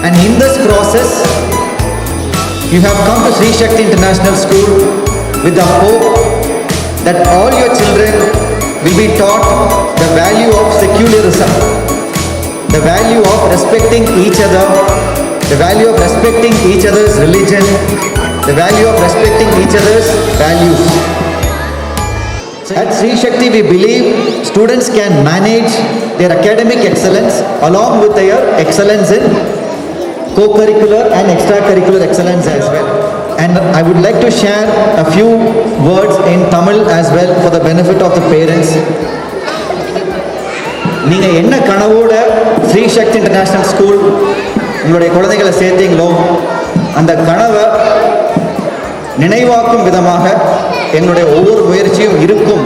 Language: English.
And in this process, you have come to Sri Shakthi International School with the hope that all your children will be taught the value of secularism, the value of respecting each other, the value of respecting each other's religion, the value of respecting each other's values. At Sri Shakti, we believe students can manage their academic excellence along with their excellence in co-curricular and extracurricular excellence as well. And I would like to share a few words in Tamil as well for the benefit of the parents. நீங்கள் என்ன கனவோட ஸ்ரீ சக்தி international school உங்களுடைய குழந்தைகளை சேர்த்தீங்களோ அந்த கனவை நினைவாக்கும் விதமாக எங்களுடைய ஒவ்வொரு முயற்சியும் இருக்கும்.